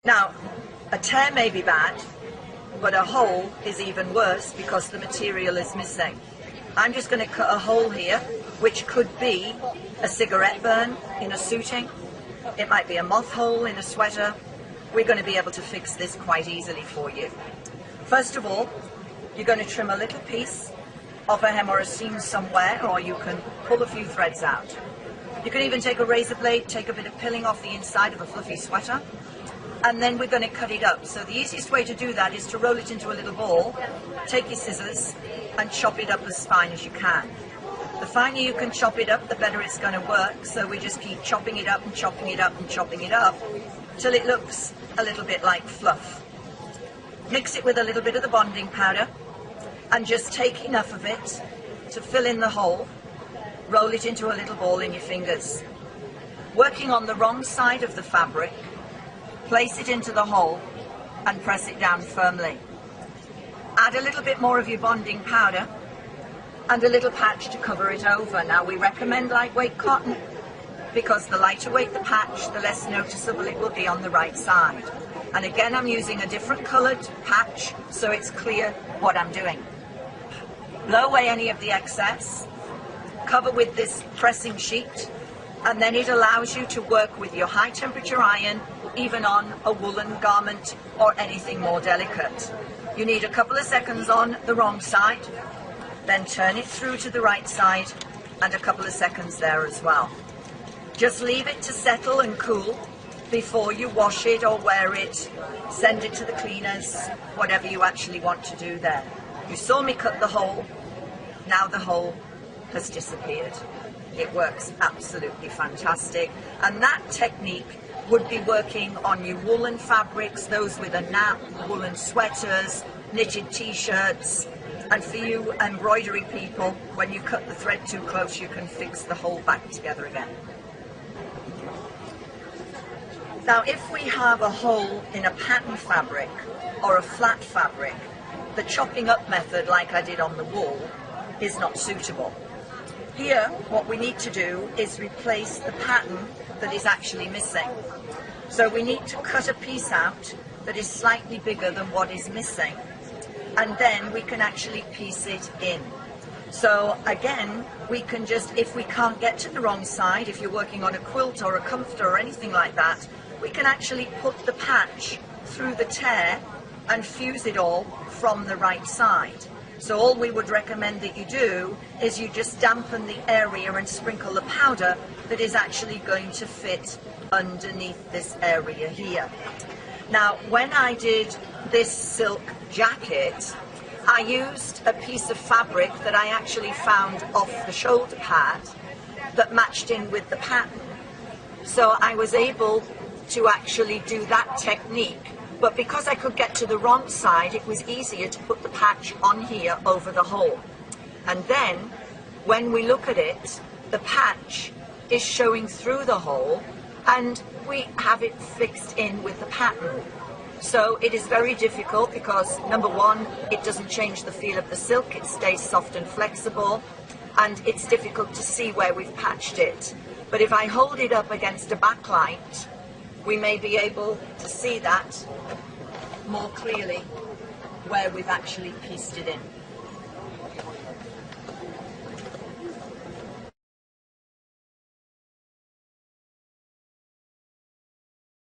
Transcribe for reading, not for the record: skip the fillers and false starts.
Now, a tear may be bad, but a hole is even worse because the material is missing. I'm just going to cut a hole here, which could be a cigarette burn in a suiting. It might be a moth hole in a sweater. We're going to be able to fix this quite easily for you. First of all, you're going to trim a little piece of a hem or a seam somewhere, or you can pull a few threads out. You can even take a razor blade, take a bit of pilling off the inside of a fluffy sweater, and then we're going to cut it up. So the easiest way to do that is to roll it into a little ball, take your scissors and chop it up as fine as you can. The finer you can chop it up, the better it's going to work, so we just keep chopping it up and chopping it up and chopping it up till it looks a little bit like fluff. Mix it with a little bit of the bonding powder and just take enough of it to fill in the hole. Roll it into a little ball in your fingers. Working on the wrong side of the fabric, place it into the hole and press it down firmly. Add a little bit more of your bonding powder and a little patch to cover it over. Now we recommend lightweight cotton because the lighter weight the patch, the less noticeable it will be on the right side. And again, I'm using a different coloured patch so it's clear what I'm doing. Blow away any of the excess, cover with this pressing sheet, and then it allows you to work with your high temperature iron even on a woolen garment or anything more delicate. You need a couple of seconds on the wrong side, then turn it through to the right side and a couple of seconds there as well. Just leave it to settle and cool before you wash it or wear it, send it to the cleaners, whatever you actually want to do there. You saw me cut the hole, now the hole has disappeared. It works absolutely fantastic, and that technique would be working on your woolen fabrics, those with a nap, woolen sweaters, knitted t-shirts, and for you embroidery people, when you cut the thread too close you can fix the hole back together again. Now if we have a hole in a pattern fabric or a flat fabric, the chopping up method like I did on the wool is not suitable. Here what we need to do is replace the pattern that is actually missing. So we need to cut a piece out that is slightly bigger than what is missing, and then we can actually piece it in. So again, we can just, if we can't get to the wrong side, if you're working on a quilt or a comforter or anything like that, we can actually put the patch through the tear and fuse it all from the right side. So all we would recommend that you do is you just dampen the area and sprinkle the powder that is actually going to fit underneath this area here. Now when I did this silk jacket, I used a piece of fabric that I actually found off the shoulder pad that matched in with the pattern. So I was able to actually do that technique, but because I could get to the wrong side, it was easier to put the patch on here over the hole. And then when we look at it, the patch is showing through the hole and we have it fixed in with the pattern. So it is very difficult because, number one, it doesn't change the feel of the silk, it stays soft and flexible, and it's difficult to see where we've patched it. But if I hold it up against a backlight, we may be able to see that more clearly where we've actually pieced it in.